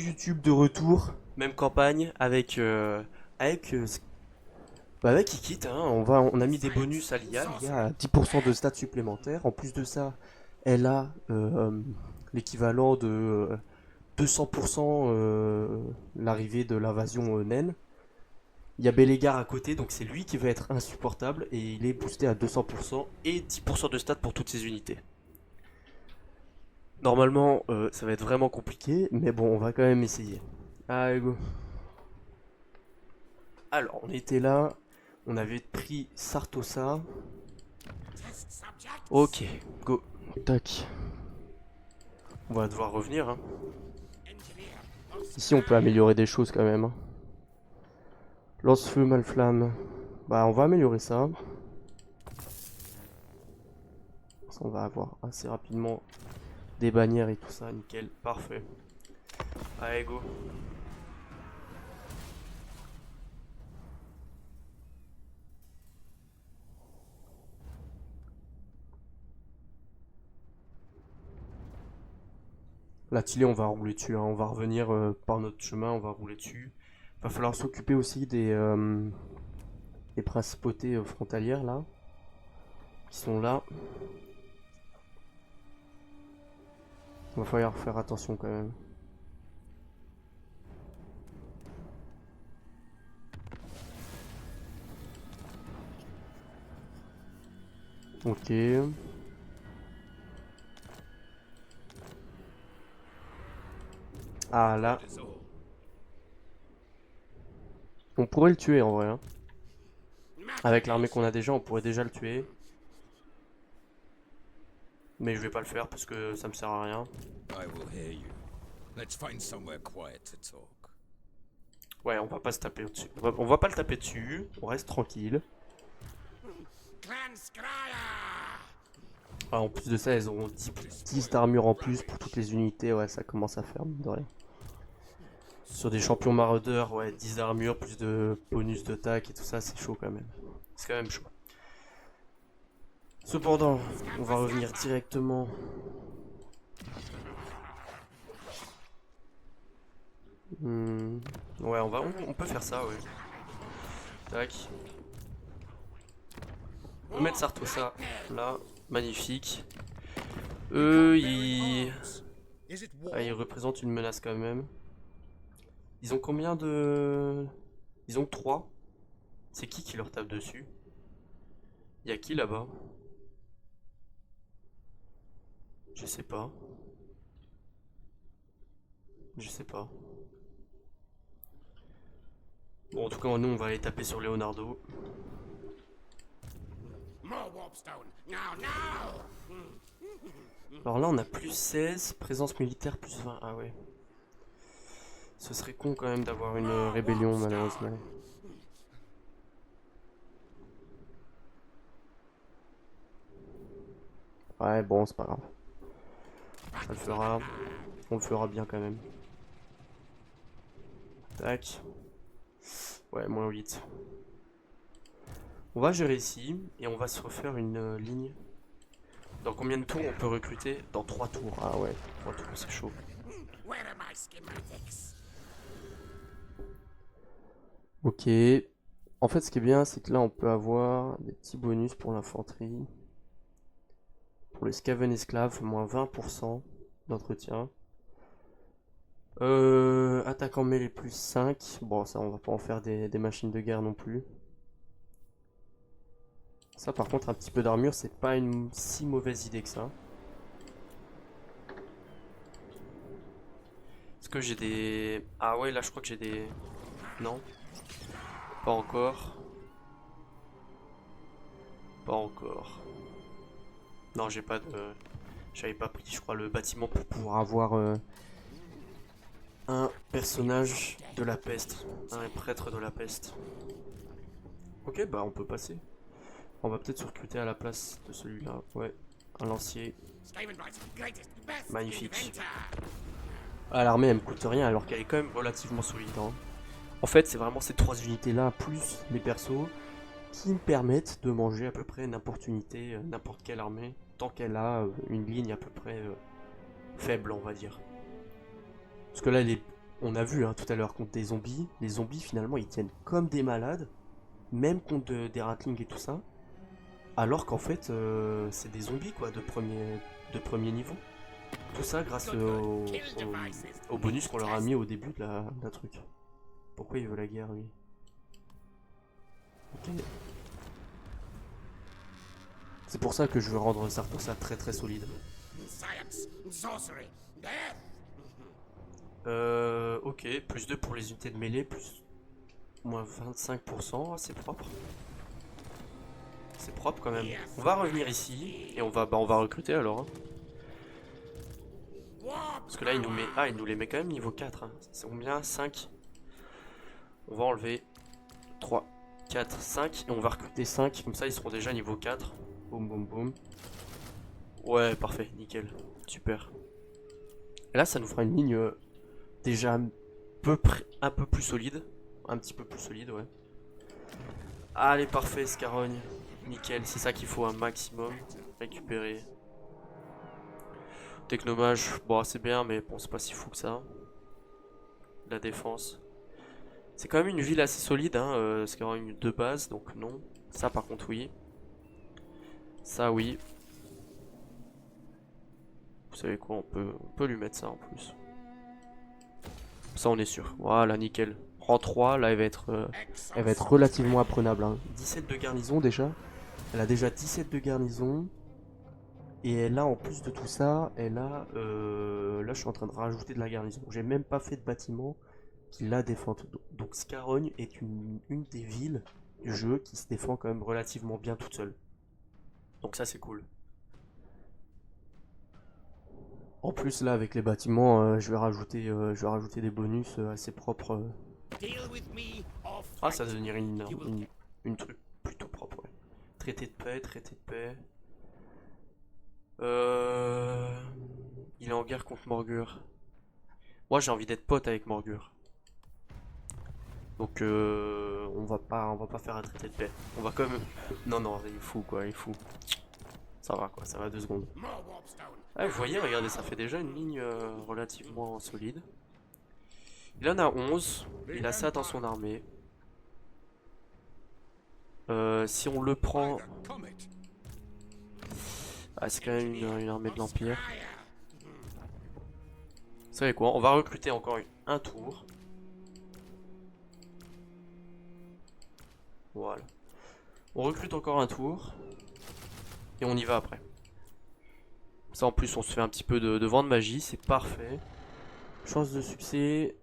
YouTube de retour, même campagne, avec, avec Ikit, hein, on a mis des bonus à l'IA, l'IA a 10% de stats supplémentaires, en plus de ça, elle a l'équivalent de 200% l'arrivée de l'invasion naine. Il y a Bellegar à côté, donc c'est lui qui va être insupportable, et il est boosté à 200% et 10% de stats pour toutes ses unités. Normalement, ça va être vraiment compliqué, mais bon, on va quand même essayer. Allez, go. Alors, on était là, on avait pris Sartosa. Ok, go. Tac. On va devoir revenir. Hein. Ici, on peut améliorer des choses quand même. Hein. Lance-feu, mal-flamme. Bah, on va améliorer ça. On va avoir assez rapidement des bannières et tout ça. Nickel, parfait. Allez, go. La Tilly, on va rouler dessus. Hein. On va revenir par notre chemin, on va rouler dessus. Va falloir s'occuper aussi des principautés frontalières là. Qui sont là. Il va falloir faire attention quand même. Ok. Ah là. On pourrait le tuer en vrai. Hein. Avec l'armée qu'on a déjà, on pourrait déjà le tuer. Mais je vais pas le faire parce que ça me sert à rien. Ouais, on va pas se taper dessus. On va pas le taper dessus. On reste tranquille. Ah, en plus de ça, elles auront 10 d'armure en plus pour toutes les unités. Ouais, ça commence à faire mine de rien. Sur des champions maraudeurs, ouais, 10 d'armure plus de bonus de tac et tout ça, c'est chaud quand même. C'est quand même chaud. Cependant, on va revenir directement. Ouais, on peut faire ça, ouais. Tac. On va mettre Sartosa là, magnifique. Eux, ils représentent une menace quand même. Ils ont combien de... Ils ont que 3. C'est qui leur tape dessus? Y'a qui là-bas? Je sais pas. Je sais pas. Bon, en tout cas, nous, on va aller taper sur Leonardo. Alors là, on a plus 16, présence militaire plus 20. Ah ouais. Ce serait con quand même d'avoir une rébellion, malheureusement. Ouais, bon, c'est pas grave. Ça le fera. On le fera bien quand même. Tac. Ouais, moins 8. On va gérer ici et on va se refaire une ligne. Dans combien de tours on peut recruter? Dans 3 tours. Ah ouais, 3 tours, c'est chaud. Ok. En fait, ce qui est bien, c'est que là, on peut avoir des petits bonus pour l'infanterie. Pour les Scaven esclaves, moins 20% d'entretien. Attaquant mêlée plus 5. Bon, ça, on va pas en faire des machines de guerre non plus. Ça, par contre, un petit peu d'armure, c'est pas une si mauvaise idée que ça. Est-ce que j'ai des... Ah ouais, là, je crois que j'ai des... Non. Pas encore. Pas encore. Non, j'ai pas de... J'avais pas pris, je crois, le bâtiment pour pouvoir avoir un personnage de la peste. Un prêtre de la peste. Ok, bah on peut passer. On va peut-être se recruter à la place de celui-là. Ouais, un lancier. Magnifique. Ah, l'armée, elle me coûte rien alors qu'elle est quand même relativement solide. Hein. En fait, c'est vraiment ces 3 unités-là, plus les persos, qui me permettent de manger à peu près n'importe unité, n'importe quelle armée, tant qu'elle a une ligne à peu près faible, on va dire. Parce que là, On a vu hein, tout à l'heure contre des zombies. Les zombies finalement ils tiennent comme des malades. Même contre des ratlings et tout ça. Alors qu'en fait c'est des zombies quoi de premier niveau. Tout ça grâce au bonus qu'on leur a mis au début de la truc. Pourquoi il veut la guerre lui? Ok. C'est pour ça que je veux rendre ça très très solide. Ok, plus 2 pour les unités de mêlée, plus moins 25%, c'est propre. C'est propre quand même. On va revenir ici et on va recruter alors. Hein. Parce que là il nous met. Ah il nous les met quand même niveau 4. Hein. C'est combien? 5. On va enlever 3, 4, 5 et on va recruter 5. Comme ça ils seront déjà niveau 4. Boum boum boum. Ouais parfait, nickel. Super. Et là ça nous fera une ligne déjà un peu plus solide. Un petit peu plus solide ouais. Allez parfait Scarogne. Nickel, c'est ça qu'il faut un maximum. Récupérer. Technomage, bon c'est bien mais bon c'est pas si fou que ça. La défense. C'est quand même une ville assez solide, hein, Scarogne de base, donc non. Ça par contre oui. Ça oui. Vous savez quoi, on peut lui mettre ça en plus. Ça on est sûr. Voilà, nickel. Rang 3, là elle va être relativement apprenable. Hein. 17 de garnison déjà. Elle a déjà 17 de garnison. Et elle a en plus de tout ça, là je suis en train de rajouter de la garnison. J'ai même pas fait de bâtiment qui la défendent. Donc Scarogne est une des villes du jeu qui se défend quand même relativement bien toute seule. Donc ça c'est cool. En plus là avec les bâtiments, je vais rajouter des bonus assez propres. Ah ça va devenir une truc plutôt propre. Ouais. Traité de paix, traité de paix. Il est en guerre contre Morgur. Moi j'ai envie d'être pote avec Morgur. Donc on va pas faire un traité de paix. On va quand même. Non non, il est fou quoi, il est fou. Ça va quoi, ça va 2 secondes. Ah, vous voyez, regardez, ça fait déjà une ligne relativement solide. Il en a 11, il a ça dans son armée. Si on le prend... Ah, c'est quand même une armée de l'Empire. Vous savez quoi, on va recruter encore un tour. Voilà. On recrute encore un tour. Et on y va après. Ça en plus on se fait un petit peu de vent de magie, c'est parfait. Chance de succès.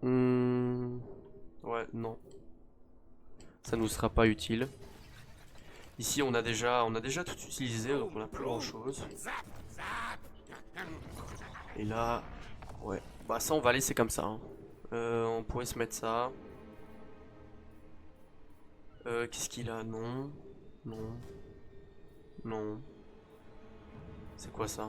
Ouais, non. Ça nous sera pas utile. Ici on a déjà tout utilisé, donc on a plus grand chose. Et là, ouais. Bah ça on va laisser comme ça. Hein. On pourrait se mettre ça. Qu'est-ce qu'il a? Non. Non. Non. C'est quoi ça?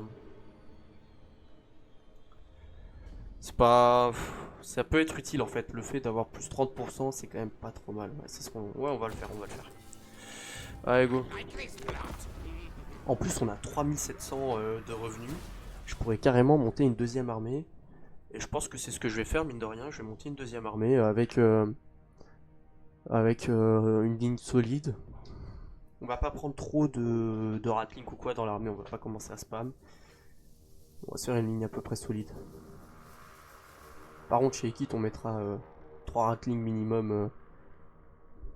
C'est pas... Ça peut être utile en fait. Le fait d'avoir plus 30%, c'est quand même pas trop mal. Ouais, c'est ce qu'on... Ouais, on va le faire, on va le faire. Allez, go. En plus, on a 3700 de revenus. Je pourrais carrément monter une deuxième armée. Et je pense que c'est ce que je vais faire, mine de rien. Je vais monter une deuxième armée avec une ligne solide. On va pas prendre trop de ratlink ou quoi dans l'armée. On va pas commencer à spam. On va se faire une ligne à peu près solide. Par contre, chez Ekit, on mettra 3 ratlings minimum.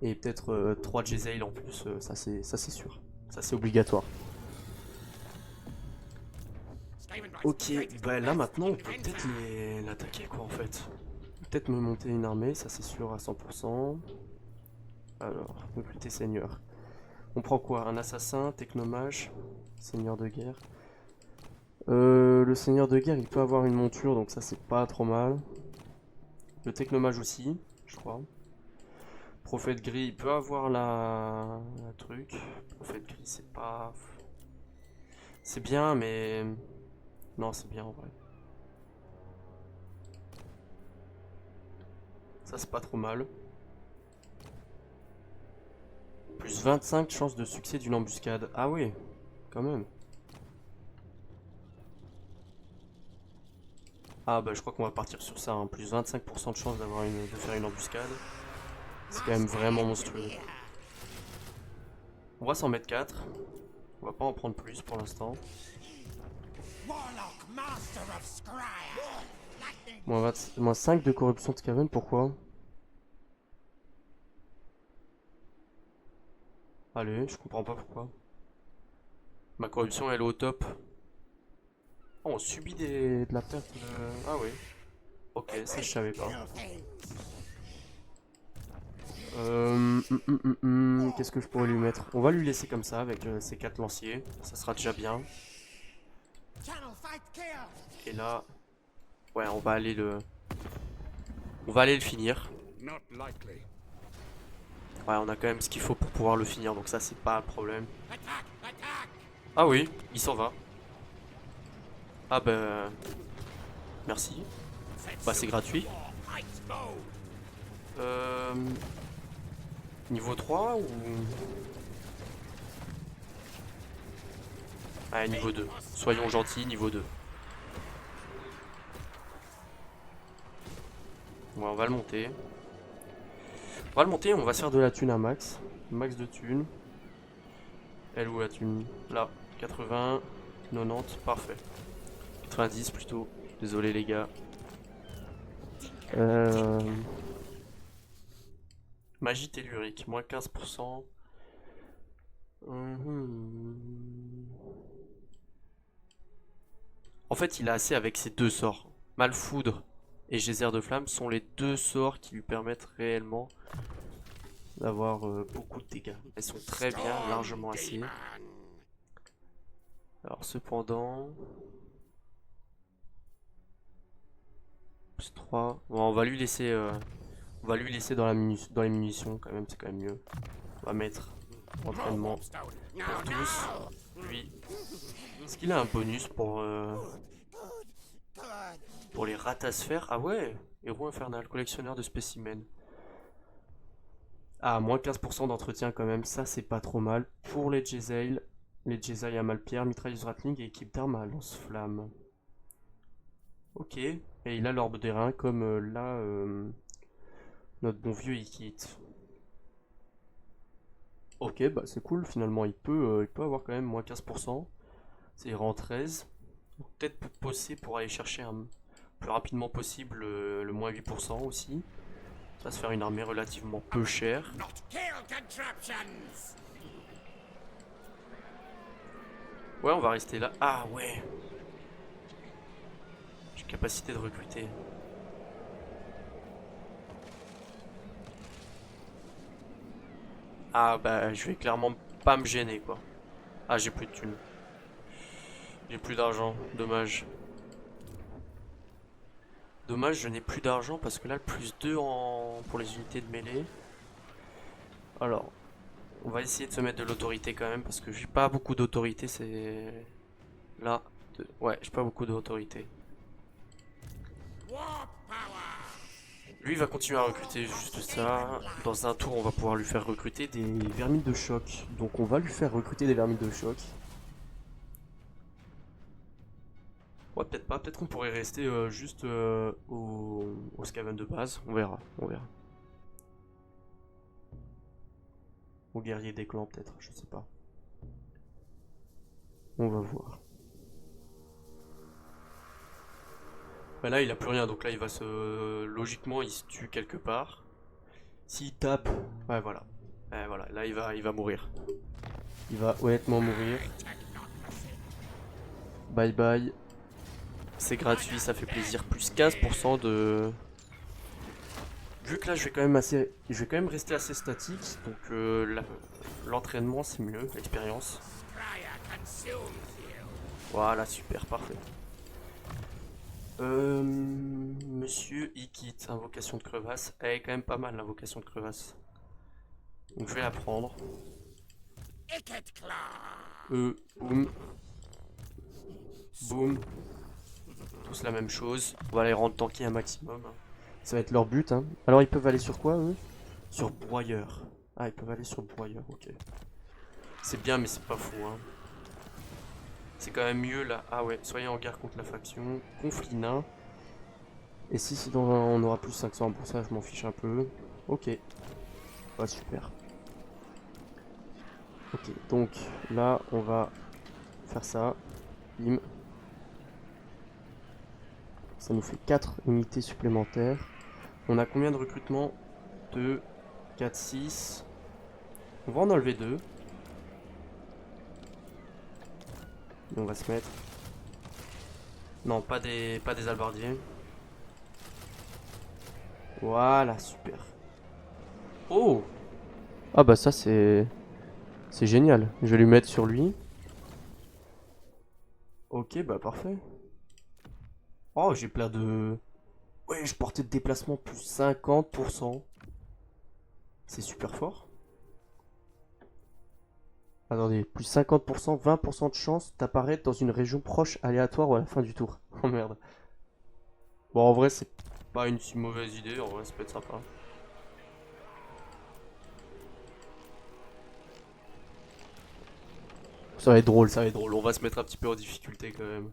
Et peut-être 3 Jezail en plus. Ça, c'est sûr. Ça, c'est obligatoire. Ok, bah là maintenant on peut peut-être l'attaquer quoi en fait. Peut-être me monter une armée, ça c'est sûr à 100%. Alors, recruter seigneur. On prend quoi? Un assassin, technomage, seigneur de guerre. Le seigneur de guerre il peut avoir une monture donc ça c'est pas trop mal. Le technomage aussi, je crois. Prophète gris il peut avoir la truc. Prophète gris c'est pas... C'est bien mais... Non c'est bien en vrai. Ça c'est pas trop mal. Plus 25 chances de succès d'une embuscade. Ah oui, quand même. Ah bah je crois qu'on va partir sur ça, hein. Plus 25% de chance de faire une embuscade. C'est quand même vraiment monstrueux. On va s'en mettre 4. On va pas en prendre plus pour l'instant. Moins 5 de corruption de Skaven, pourquoi? Allez, je comprends pas pourquoi. Ma corruption elle est au top. Oh, on subit de la perte de... Ah oui. Ok, ça je savais pas. Qu'est-ce que je pourrais lui mettre? On va lui laisser comme ça avec ses 4 lanciers. Ça sera déjà bien. Et là... Ouais, on va aller le... On va aller le finir. Ouais, on a quand même ce qu'il faut pour pouvoir le finir, donc ça c'est pas un problème. Ah oui, il s'en va. Ah ben... Merci. Bah c'est gratuit. Niveau 3 ou... Ah, niveau 2. Soyons gentils, niveau 2. Ouais, on va le monter. On va le monter, on va se faire de la thune à max. Max de thune. Elle où la thune? Là, 80, 90, parfait. 90 plutôt. Désolé les gars. Magie tellurique, moins 15%. En fait, il a assez avec ses deux sorts. Malfoudre et Geyser de flamme sont les deux sorts qui lui permettent réellement d'avoir beaucoup de dégâts. Elles sont très bien, largement assez. Alors cependant... Plus 3. Bon, on va lui laisser... On va lui laisser dans les munitions quand même, c'est quand même mieux. On va mettre entraînement pour tous. Lui, est-ce qu'il a un bonus pour les ratasphères? Ah ouais, héros infernal, collectionneur de spécimens. Ah, moins 15% d'entretien quand même, ça c'est pas trop mal. Pour les Jezail à Malpierre, mitrailleuse Ratling et équipe d'armes à lance-flamme. Ok, et il a l'orbe d'airain comme là, notre bon vieux Ikit. Ok, bah c'est cool, finalement il peut avoir quand même moins 15%. C'est rang 13. Peut-être pousser pour aller chercher plus rapidement possible le moins 8% aussi. Ça va se faire une armée relativement peu chère. Ouais, on va rester là. Ah ouais. J'ai capacité de recruter. Ah bah je vais clairement pas me gêner quoi. Ah j'ai plus de thunes. J'ai plus d'argent, dommage. Dommage, je n'ai plus d'argent parce que là, le plus 2 pour les unités de mêlée. Alors, on va essayer de se mettre de l'autorité quand même parce que j'ai pas beaucoup d'autorité. C'est là. Ouais, j'ai pas beaucoup d'autorité. Lui il va continuer à recruter juste ça. Dans un tour, on va pouvoir lui faire recruter des vermines de choc. Donc, on va lui faire recruter des vermines de choc. Ouais, peut-être pas. Peut-être qu'on pourrait rester juste au Skaven de base. On verra. On verra. Au guerrier des clans, peut-être. Je sais pas. On va voir. Bah là, il a plus rien. Donc là, il va se. Logiquement, il se tue quelque part. S'il tape. Ouais, voilà. Ouais, voilà. Là, il va mourir. Il va honnêtement mourir. Bye bye. C'est gratuit, ça fait plaisir. Plus 15% de... Vu que là, je vais quand même rester assez statique. Donc l'entraînement, c'est mieux. L'expérience. Voilà, super, parfait. Monsieur Ikit, invocation de crevasse. Elle est quand même pas mal, l'invocation de crevasse. Donc je vais la prendre. Boum. Boum. Tous la même chose. On va les rendre tanky un maximum. Ça va être leur but. Hein. Alors ils peuvent aller sur quoi eux? Sur broyeur. Ah ils peuvent aller sur broyeur, ok. C'est bien mais c'est pas fou. Hein. C'est quand même mieux là. Ah ouais, soyez en guerre contre la faction. Conflit nain. Et si on aura plus 500 pour ça, je m'en fiche un peu. Ok. Ouais, super. Ok, donc là, on va faire ça. Bim. Ça nous fait 4 unités supplémentaires. On a combien de recrutements? 2, 4, 6. On va en enlever 2. Et on va se mettre... Non, pas des halbardiers. Voilà, super. Oh! Ah bah ça c'est... C'est génial. Je vais lui mettre sur lui. Ok, bah parfait. Oh, j'ai plein de... Ouais, je portais de déplacement plus 50%. C'est super fort. Attendez, plus 50%, 20% de chance d'apparaître dans une région proche aléatoire ou à la fin du tour. Oh merde. Bon, en vrai, c'est pas une si mauvaise idée. En vrai, ça peut être sympa. Ça va être drôle, ça va être drôle. On va se mettre un petit peu en difficulté quand même.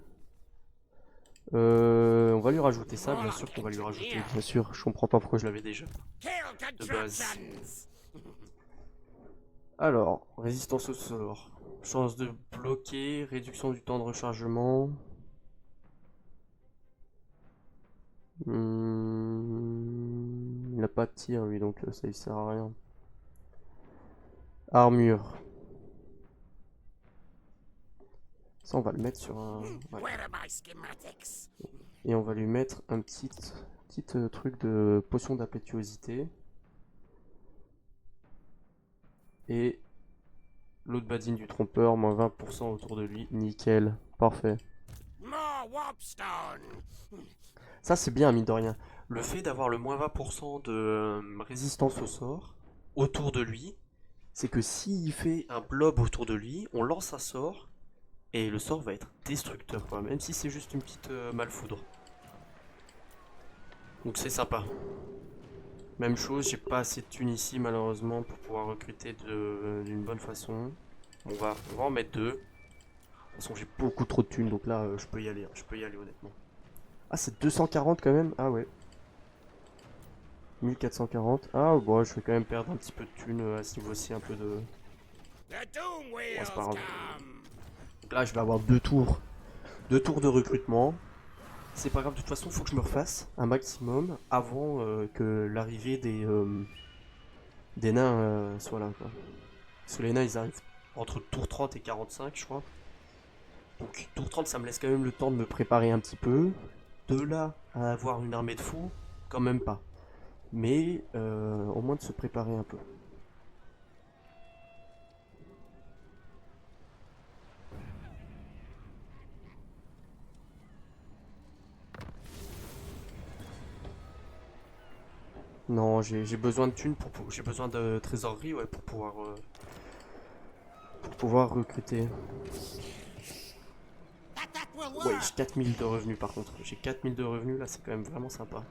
On va lui rajouter ça, bien sûr qu'on va lui rajouter. Bien sûr, je comprends pas pourquoi je l'avais déjà de base. Alors, résistance au sort. Chance de bloquer, réduction du temps de rechargement. Il n'a pas de tir lui, donc ça lui sert à rien. Armure. Ça, on va le mettre sur un... Ouais. Et on va lui mettre un petit truc de potion d'impétuosité. Et l'autre badine du trompeur, moins 20% autour de lui. Nickel. Parfait. Ça, c'est bien, mine de rien. Le fait d'avoir le moins 20% de résistance au sort autour de lui, c'est que s'il fait un blob autour de lui, on lance un sort et le sort va être destructeur, quoi, même si c'est juste une petite malfoudre. Donc c'est sympa. Même chose, j'ai pas assez de thunes ici malheureusement pour pouvoir recruter d'une bonne façon. On va en mettre 2. De toute façon, j'ai beaucoup trop de thunes, donc là, je peux y aller. Je peux y aller honnêtement. Ah, c'est 240 quand même. Ah ouais. 1440. Ah bon, je vais quand même perdre un petit peu de thunes à ce niveau-ci, un peu de... Ouais, c'est pas grave. Donc là, je vais avoir 2 tours. 2 tours de recrutement. C'est pas grave, de toute façon, il faut que je me refasse un maximum avant que l'arrivée des nains soit là, quoi. Parce que les nains, ils arrivent entre tour 30 et 45, je crois. Donc tour 30, ça me laisse quand même le temps de me préparer un petit peu. De là à avoir une armée de fous, quand même pas. Mais au moins de se préparer un peu. Non, j'ai besoin de thunes, j'ai besoin de trésorerie, ouais, pour pouvoir recruter. Ouais, j'ai 4000 de revenus par contre. J'ai 4000 de revenus, là, c'est quand même vraiment sympa.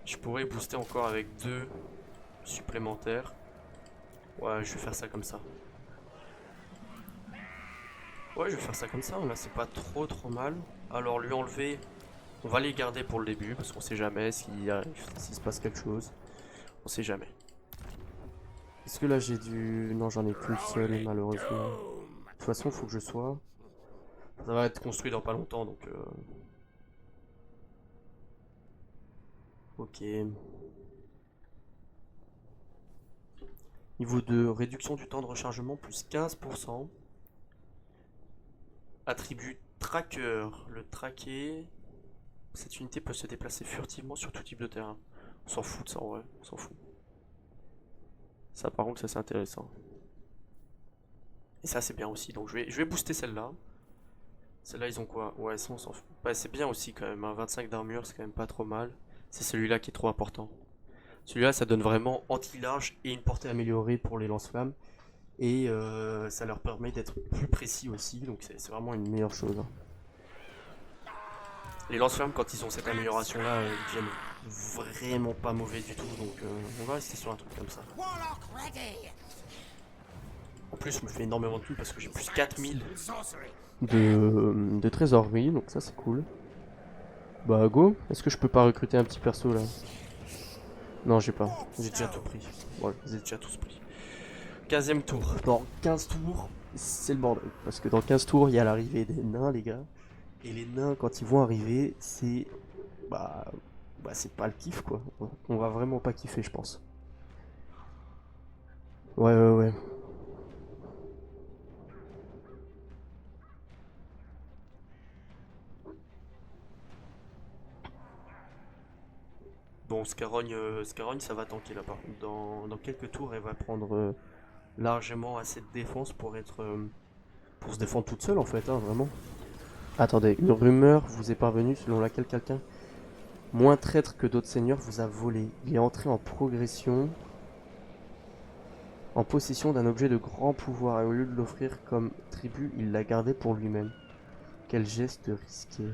Je pourrais booster encore avec 2 supplémentaires. Ouais, je vais faire ça comme ça. Ouais, je vais faire ça comme ça, là, c'est pas trop mal. Alors, lui enlever, on va les garder pour le début, parce qu'on sait jamais s'il se passe quelque chose. On sait jamais. Est-ce que là j'ai du... Non, j'en ai qu'une seule, malheureusement. De toute façon, il faut que je sois... Ça va être construit dans pas longtemps, donc... Ok. Niveau de réduction du temps de rechargement, plus 15%. Attribut tracker. Le tracker... Cette unité peut se déplacer furtivement sur tout type de terrain. On s'en fout de ça en vrai, on s'en fout. Ça par contre ça c'est intéressant. Et ça c'est bien aussi, donc je vais booster celle-là. Celle-là ils ont quoi? Ouais, ça on s'en fout. Ouais, c'est bien aussi quand même, hein. 25 d'armure c'est quand même pas trop mal. C'est celui-là qui est trop important. Celui-là ça donne vraiment anti-large et une portée améliorée pour les lance-flammes. Et ça leur permet d'être plus précis aussi, donc c'est vraiment une meilleure chose, hein. Les lance-flammes quand ils ont cette amélioration là, ils deviennent vraiment pas mauvais du tout, donc on va rester sur un truc comme ça. En plus je me fais énormément de thunes parce que j'ai plus 4000 de trésorerie, donc ça c'est cool. Bah go, est-ce que je peux pas recruter un petit perso là? Non, j'ai pas. J'ai déjà tout pris. Bon, j'ai déjà tous pris. 15e tour. Dans 15 tours, c'est le bordel. Parce que dans 15 tours, il y a l'arrivée des nains, les gars. Et les nains, quand ils vont arriver, c'est. Bah. Bah, c'est pas le kiff, quoi. On va vraiment pas kiffer, je pense. Ouais, ouais, ouais. Bon, Scarogne, ça va tanker là, par contre. Dans quelques tours, elle va prendre largement assez de défense pour être. Pour se défendre toute seule, en fait, hein, vraiment. Attendez, une rumeur vous est parvenue selon laquelle quelqu'un moins traître que d'autres seigneurs vous a volé. Il est entré en progression, en possession d'un objet de grand pouvoir, et au lieu de l'offrir comme tribut, il l'a gardé pour lui-même. Quel geste risqué.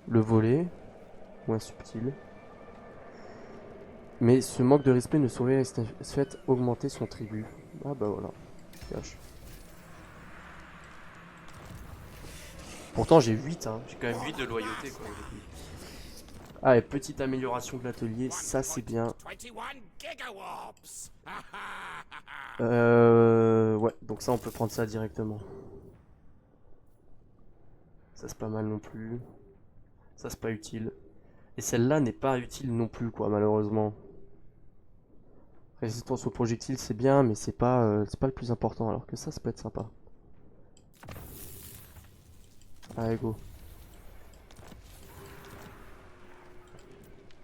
Le voler, moins subtil. Mais ce manque de respect ne saurait fait augmenter son tribut. Ah bah voilà. Cache. Pourtant j'ai 8, hein. J'ai quand même 8 de loyauté quoi. Ah et petite amélioration de l'atelier, ça c'est bien. Ouais, donc ça on peut prendre ça directement. Ça c'est pas mal non plus. Ça c'est pas utile. Et celle-là n'est pas utile non plus quoi malheureusement. Résistance aux projectiles c'est bien mais c'est pas le plus important alors que ça peut être sympa. Allez go.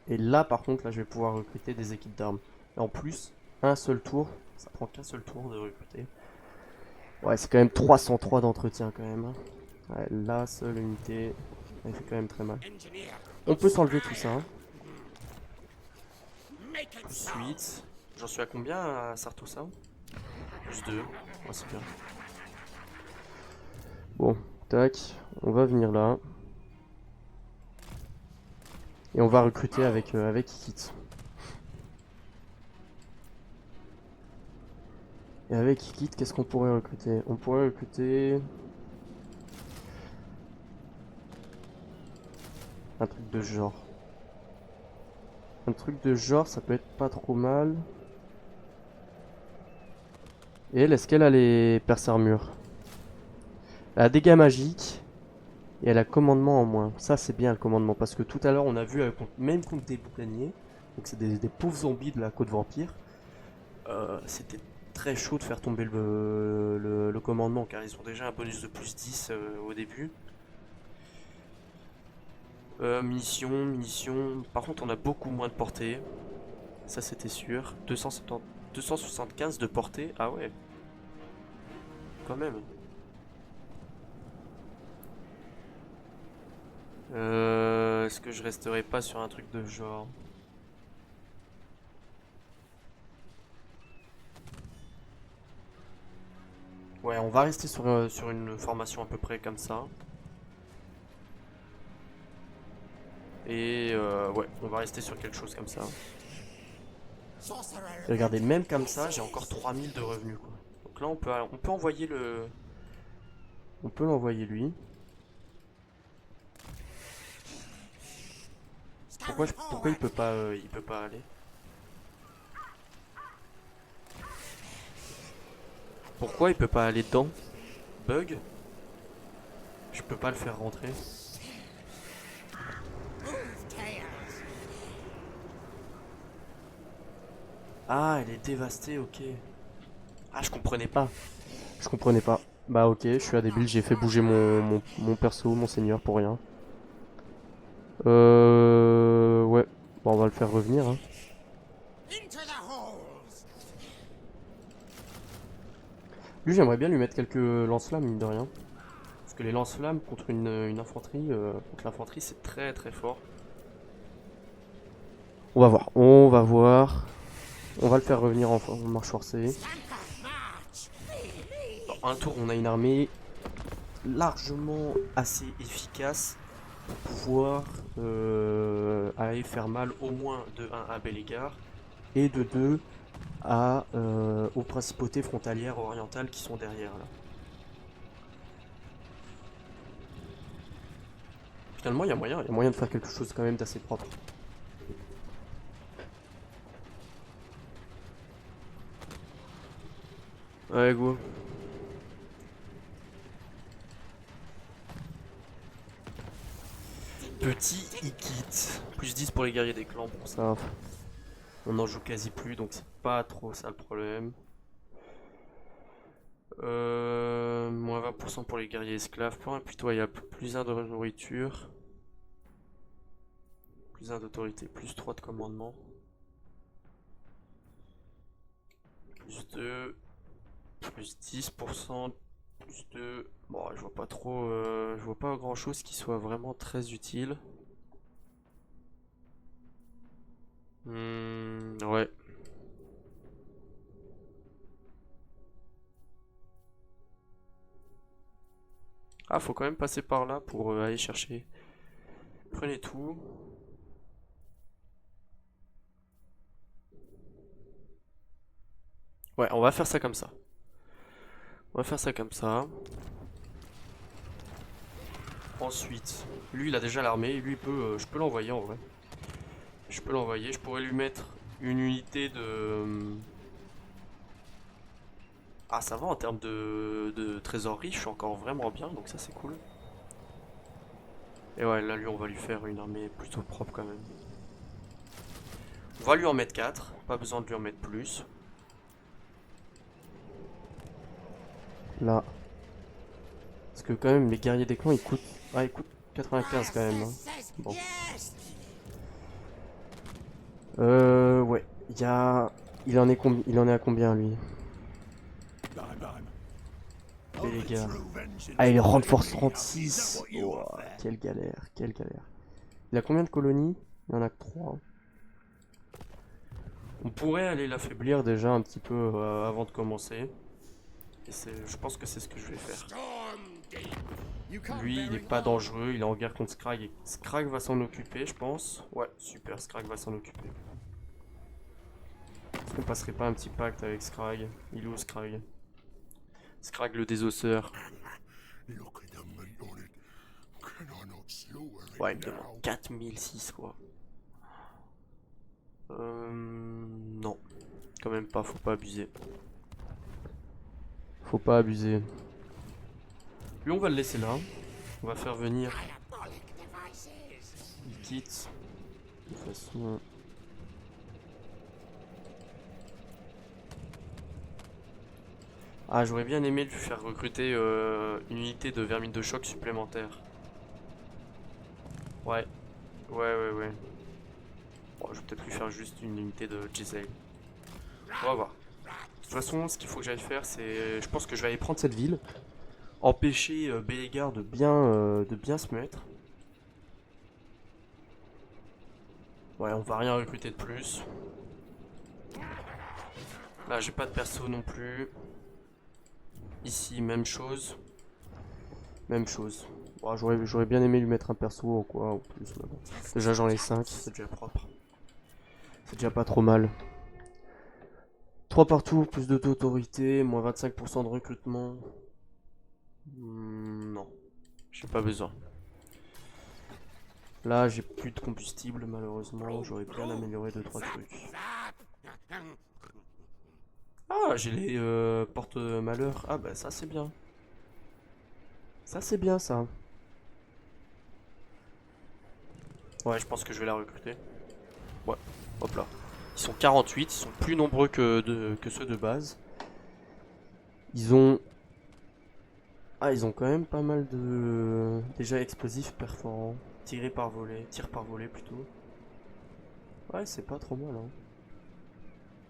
Et là par contre là je vais pouvoir recruter des équipes d'armes. Et en plus, un seul tour, ça prend qu'un seul tour de recruter. Ouais c'est quand même 303 d'entretien quand même. Hein. Ouais, la seule unité, elle fait quand même très mal. On peut s'enlever tout ça. Hein. Plus 8. J'en suis à combien à Sartosa? Plus 2. Ouais, c'est bien. Bon, tac. On va venir là. Et on va recruter avec Ikit. Et avec Ikit, qu'est-ce qu'on pourrait recruter? On pourrait recruter... un truc de genre. Un truc de genre, ça peut être pas trop mal. Et elle, est-ce qu'elle a les perces armure? Elle a dégâts magiques. Et elle a commandement en moins. Ça, c'est bien le commandement. Parce que tout à l'heure, on a vu, même contre des boucaniers, donc c'est des pauvres zombies de la côte vampire, c'était très chaud de faire tomber le commandement. Car ils ont déjà un bonus de plus 10 au début. Munitions. Par contre, on a beaucoup moins de portée. Ça, c'était sûr. 275 de portée. Ah ouais. Quand même. Est-ce que je resterai pas sur un truc de genre? Ouais, on va rester sur une formation à peu près comme ça. Et ouais, on va rester sur quelque chose comme ça. Et regardez, même comme ça, j'ai encore 3000 de revenus quoi. Donc là, on peut envoyer le... On peut l'envoyer lui. Pourquoi il peut pas aller? Pourquoi il peut pas aller dedans? Bug? Je peux pas le faire rentrer. Ah, elle est dévastée, ok. Ah, je comprenais pas. Je comprenais pas. Bah ok, je suis un débile, j'ai fait bouger mon perso, mon seigneur pour rien. Ouais. Bon, on va le faire revenir. Hein. Lui, j'aimerais bien lui mettre quelques lance-flammes, mine de rien. Parce que les lance-flammes contre une infanterie, contre l'infanterie, c'est très très fort. On va voir, on va voir. On va le faire revenir en marche forcée. Dans un tour, on a une armée largement assez efficace pour pouvoir aller faire mal au moins de 1 à Bellegar et de 2 aux principautés frontalières orientales qui sont derrière là. Finalement, il y a moyen de faire quelque chose quand même d'assez propre. Ouais, go. Petit Ikit. Plus 10 pour les guerriers des clans. Bon, ça, on en joue quasi plus, donc c'est pas trop ça le problème. Moins 20% pour les guerriers esclaves. Point impitoyable. Plus 1 de nourriture. Plus 1 d'autorité. Plus 3 de commandement. Plus 2. Plus 10%. Plus 2. Bon, je vois pas trop. Je vois pas grand chose qui soit vraiment très utile. Ouais. Ah, faut quand même passer par là pour aller chercher. Prenez tout. Ouais, on va faire ça comme ça. On va faire ça comme ça. Ensuite, lui, il a déjà l'armée. Lui, il peut, je peux l'envoyer en vrai. Je peux l'envoyer. Je pourrais lui mettre une unité de... Ah, ça va en termes de trésorerie. Je suis encore vraiment bien, donc ça, c'est cool. Et ouais, là, lui, on va lui faire une armée plutôt propre quand même. On va lui en mettre 4. Pas besoin de lui en mettre plus. Là. Parce que quand même, les guerriers des clans, ils coûtent... Ah, ils coûtent 95 quand même. Hein. Bon. Ouais. Il y a... Il en est à combien, lui? Et les gars. Ah, il est renforce 36. Oh, quelle galère, quelle galère. Il a combien de colonies? Il y en a que 3. On pourrait aller l'affaiblir déjà un petit peu avant de commencer. Et je pense que c'est ce que je vais faire. Lui, il est pas dangereux, il est en guerre contre Scrag. Et Scrag va s'en occuper, je pense. Ouais, super, Scrag va s'en occuper. Est-ce qu'on passerait pas un petit pacte avec Scrag? Il est où Scrag? Scrag le désosseur. Ouais, il me demande 4006 quoi. Non. Quand même pas, faut pas abuser. Faut pas abuser. Lui, on va le laisser là. On va faire venir. Il quitte. De toute façon. Ah, j'aurais bien aimé lui faire recruter une unité de vermine de choc supplémentaire. Ouais. Ouais. Bon, je vais peut-être lui faire juste une unité de Giselle. On va voir. De toute façon, ce qu'il faut que j'aille faire, c'est... Je pense que je vais aller prendre cette ville. Empêcher Bélégar de bien se mettre. Ouais, on va rien recruter de plus. Là, j'ai pas de perso non plus. Ici, même chose. Même chose. Bon, j'aurais bien aimé lui mettre un perso ou quoi, en plus. Mais bon. Déjà, j'en ai 5, c'est déjà propre. C'est déjà pas trop mal. 3 partout, plus de d'autorité, moins 25% de recrutement. Non, j'ai pas besoin. Là, j'ai plus de combustible, malheureusement. J'aurais bien amélioré 2-3 trucs. Ah, j'ai les porte-malheur. Ah, bah ça, c'est bien. Ça, c'est bien, ça. Ouais, je pense que je vais la recruter. Ouais, hop là. Ils sont 48, ils sont plus nombreux que ceux de base. Ils ont... Ah, ils ont quand même pas mal de... Déjà explosifs perforants. Tir par volée plutôt. Ouais, c'est pas trop mal, hein.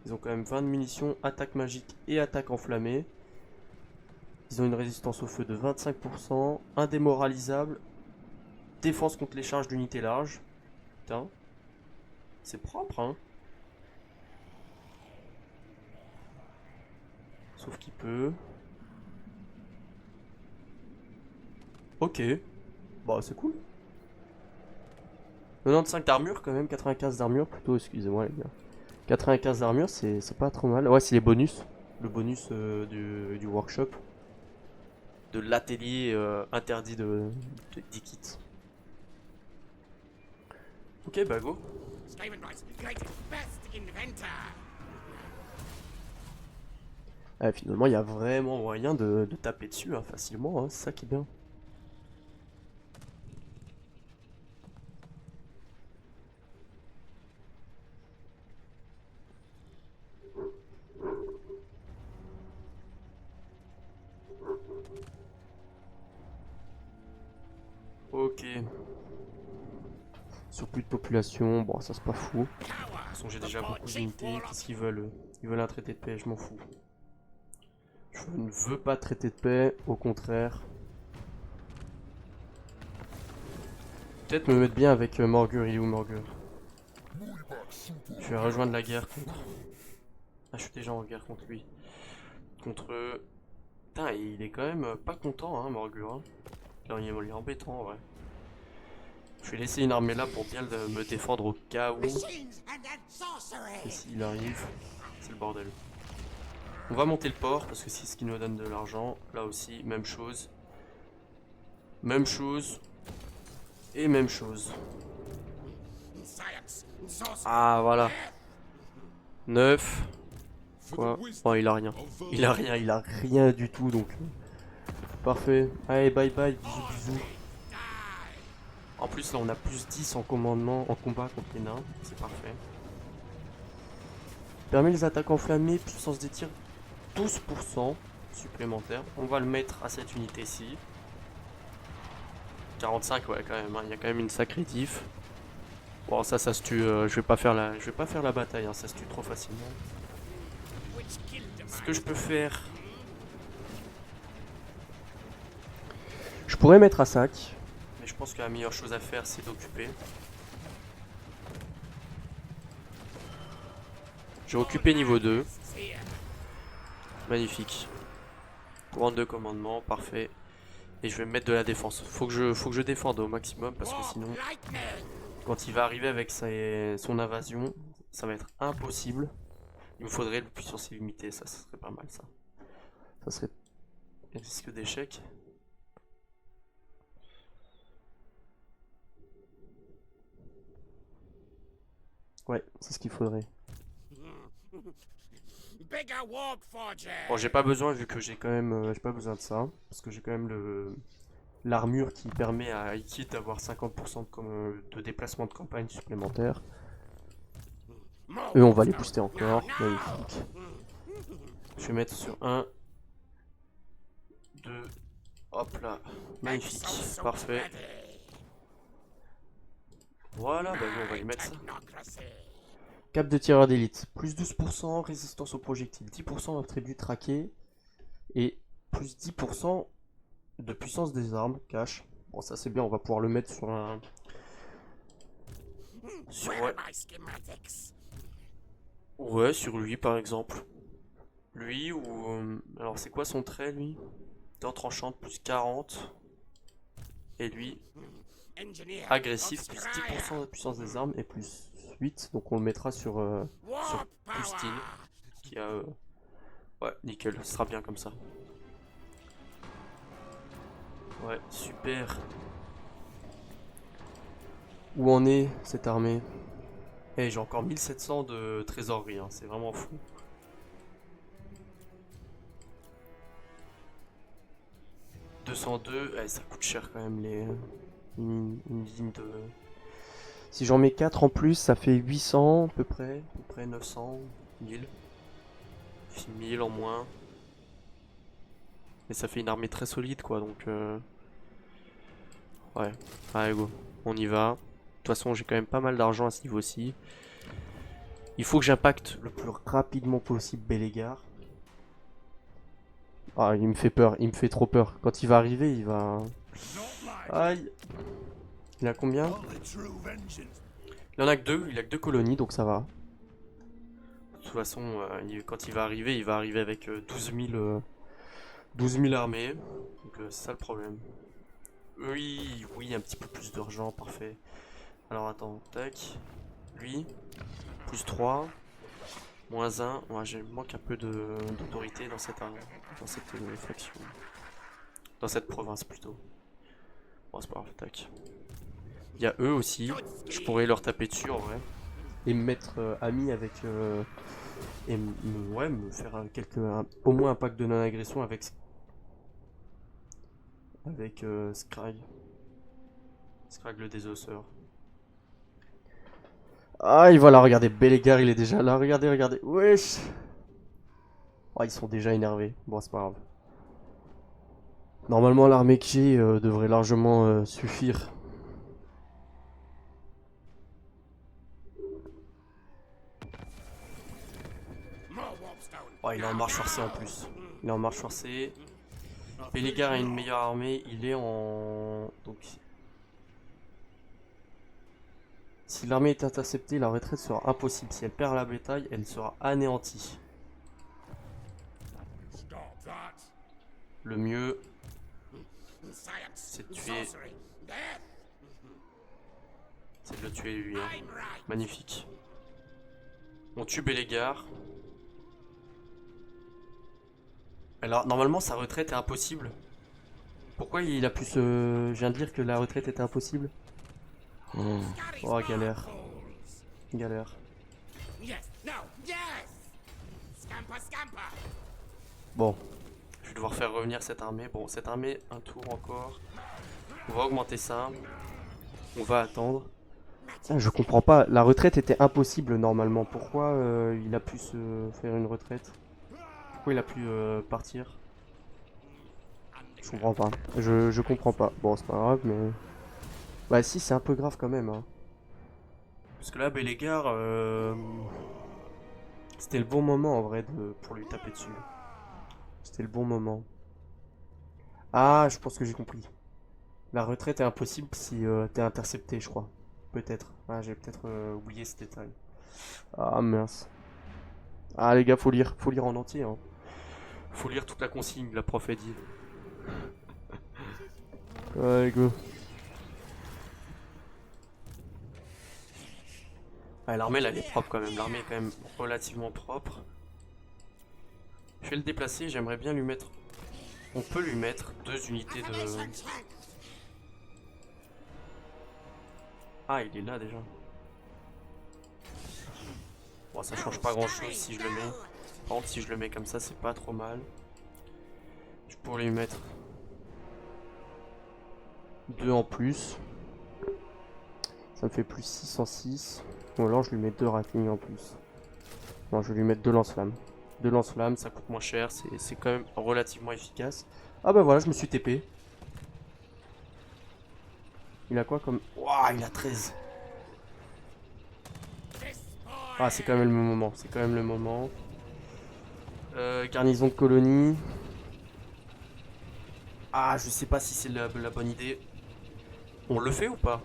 Ils ont quand même 20 de munitions, attaque magique et attaque enflammée. Ils ont une résistance au feu de 25%, indémoralisable, défense contre les charges d'unités larges. Putain, c'est propre, hein. Sauf qu'il peut... Ok. Bah, c'est cool. 95 d'armure quand même, 95 d'armure plutôt, excusez-moi les gars. 95 d'armure, c'est pas trop mal. Ouais, c'est les bonus. Le bonus du workshop. De l'atelier interdit d'Ikit. Ok, bah go. Finalement, il y a vraiment moyen de taper dessus hein, facilement, hein, c'est ça qui est bien. Ok. Surplus de population, bon ça c'est pas fou. De toute façon j'ai déjà beaucoup d'unités, qu'est-ce qu'ils veulent? Ils veulent un traité de paix, je m'en fous. Je ne veux pas de traité de paix, au contraire. Peut-être me mettre bien avec Morgur, il est où Morgur? Je vais rejoindre la guerre contre... Ah je suis déjà en guerre contre lui. Contre... Putain il est quand même pas content hein Morgur. Hein. Il est embêtant en vrai. Je vais laisser une armée là pour bien me défendre au cas où. Et s'il arrive, c'est le bordel. On va monter le port parce que c'est ce qui nous donne de l'argent. Là aussi, même chose. Même chose. Et même chose. Ah voilà. 9. Quoi? Oh il a rien. Il a rien, il a rien du tout donc. Parfait. Allez bye bye, bisous bisous. En plus là on a plus 10 en commandement, en combat contre les nains. C'est parfait. Permet les attaques enflammées, puissance des tirs 12% supplémentaire. On va le mettre à cette unité-ci. 45 ouais quand même, hein. Il y a quand même une sacrée diff. Bon ça se tue, je vais pas faire la bataille, hein. Ça se tue trop facilement. Ce que je peux faire... Je pourrais mettre à sac, mais je pense que la meilleure chose à faire c'est d'occuper. J'ai occupé niveau 2. Magnifique. Courant de commandement, parfait. Et je vais me mettre de la défense. Faut que je défende au maximum parce que sinon, quand il va arriver avec son invasion, ça va être impossible. Il me faudrait le puissance illimitée, ça serait pas mal ça. Ça serait un risque d'échec. Ouais, c'est ce qu'il faudrait. Bon, j'ai pas besoin vu que j'ai quand même, j'ai pas besoin de ça parce que j'ai quand même l'armure qui permet à Ikit d'avoir 50% de déplacement de campagne supplémentaire. Eux, on va les booster encore. Magnifique. Je vais mettre sur 1, 2, hop là. Magnifique, parfait. Voilà, bah on va y mettre ça. Cap de tireur d'élite, plus 12%, résistance aux projectiles, 10% attribut traqué et plus 10% de puissance des armes, cash. Bon ça c'est bien, on va pouvoir le mettre sur un... Ouais, sur lui par exemple. Lui ou... alors c'est quoi son trait lui? Dent tranchante plus 40. Et lui, agressif plus 10% de puissance des armes et plus 8. Donc on le mettra sur Pustine. Qui a... ouais, nickel, ce sera bien comme ça. Ouais, super. Où en est cette armée? Eh, j'ai encore 1700 de trésorerie, hein, c'est vraiment fou. « 202, eh, ça coûte cher quand même une ligne de... Si j'en mets 4 en plus, ça fait 800 à peu près 900, 1000. 1000 en moins. Mais ça fait une armée très solide quoi, donc... ouais, allez go, on y va. De toute façon, j'ai quand même pas mal d'argent à ce niveau-ci. Il faut que j'impacte le plus rapidement possible Bélégar. Ah, il me fait peur, il me fait trop peur. Quand il va arriver, il va... Aïe. Il a combien? Il en a que deux, il a que 2 colonies, donc ça va. De toute façon, quand il va arriver avec 12 000 armées. Donc c'est ça le problème. Oui, oui, un petit peu plus d'argent, parfait. Alors attends, tac. Lui, plus 3. Moins 1. Ouais, j'ai manque un peu d'autorité dans cette faction. Dans cette province plutôt. Bon, c'est pas grave, tac. Il y a eux aussi. Je pourrais leur taper dessus en vrai. Et me mettre ami avec... ouais, me faire au moins un pack de non-agression avec Scrag. Scrag le désosseur. Ah, il va là, regardez, Bellegar, il est déjà là. Regardez, regardez. Wesh. Oh, ils sont déjà énervés. Bon, c'est pas grave. Normalement, l'armée que j'ai devrait largement suffire. Oh, il est en marche forcée en plus. Il est en marche forcée. Bellegar a une meilleure armée. Il est en... Donc, si l'armée est interceptée, la retraite sera impossible. Si elle perd la bataille, elle sera anéantie. Le mieux, c'est de tuer... C'est de le tuer lui. Hein. Magnifique. On tue Bellegar. Alors, normalement, sa retraite est impossible. Pourquoi il a pu se... Je viens de dire que la retraite était impossible. Oh, galère. Galère. Bon. Je vais devoir faire revenir cette armée. Bon, cette armée, un tour encore. On va augmenter ça. On va attendre. Ah, je comprends pas. La retraite était impossible normalement. Pourquoi il a pu se faire une retraite? Pourquoi il a pu partir? Je comprends pas. Je comprends pas. Bon, c'est pas grave, mais... Bah si, c'est un peu grave quand même. Hein. Parce que là, Bellegar, c'était le bon moment en vrai pour lui taper dessus. C'était le bon moment. Ah, je pense que j'ai compris. La retraite est impossible si t'es intercepté, je crois. Peut-être. Ah, j'ai peut-être oublié ce détail. Ah, mince. Ah, les gars, faut lire en entier. Hein. Faut lire toute la consigne, la prof a dit. Ouais, go. Ah, l'armée, là, elle est propre quand même. L'armée est quand même relativement propre. Je vais le déplacer, j'aimerais bien lui mettre... On peut lui mettre 2 unités de... Ah, il est là déjà. Bon, ça change pas grand chose si je le mets. Par contre, si je le mets comme ça, c'est pas trop mal. Je pourrais lui mettre 2 en plus. Ça me fait plus 606. Ou alors je lui mets 2 ratlings en plus. Non, je vais lui mettre 2 lance-flammes. 2 lance-flammes, ça coûte moins cher, c'est quand même relativement efficace. Ah bah voilà, je me suis TP. Il a quoi comme... Ouah, il a 13. Ah, c'est quand même le moment, c'est quand même le moment. Garnison de colonie. Ah, je sais pas si c'est la bonne idée. On le fait ou pas?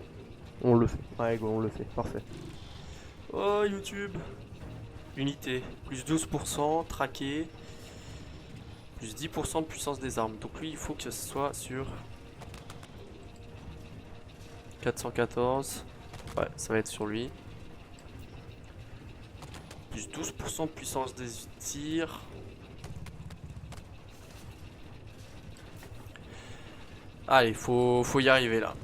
On le fait. Ouais, go, on le fait. Parfait. Oh, YouTube. Unité. Plus 12%, traqué. Plus 10% de puissance des armes. Donc lui, il faut que ce soit sur 414. Ouais, ça va être sur lui. Plus 12% de puissance des tirs. Allez, faut y arriver là.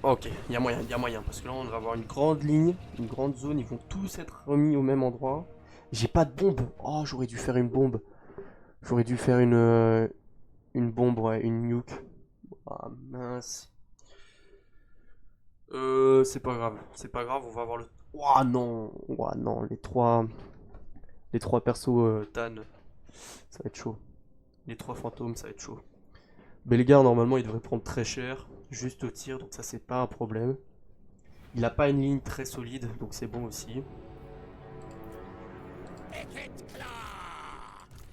Ok, il y a moyen, il y a moyen. Parce que là, on va avoir une grande ligne, une grande zone. Ils vont tous être remis au même endroit. J'ai pas de bombe. Oh, j'aurais dû faire une bombe. J'aurais dû faire une bombe, ouais, une nuke. Ah, mince. C'est pas grave. C'est pas grave, on va avoir le... Ouah, non. Ouah, non, les trois persos Tan, ça va être chaud. Les 3 fantômes, ça va être chaud. Bellegar, normalement, il devrait prendre très cher, juste au tir, donc ça, c'est pas un problème. Il a pas une ligne très solide, donc c'est bon aussi.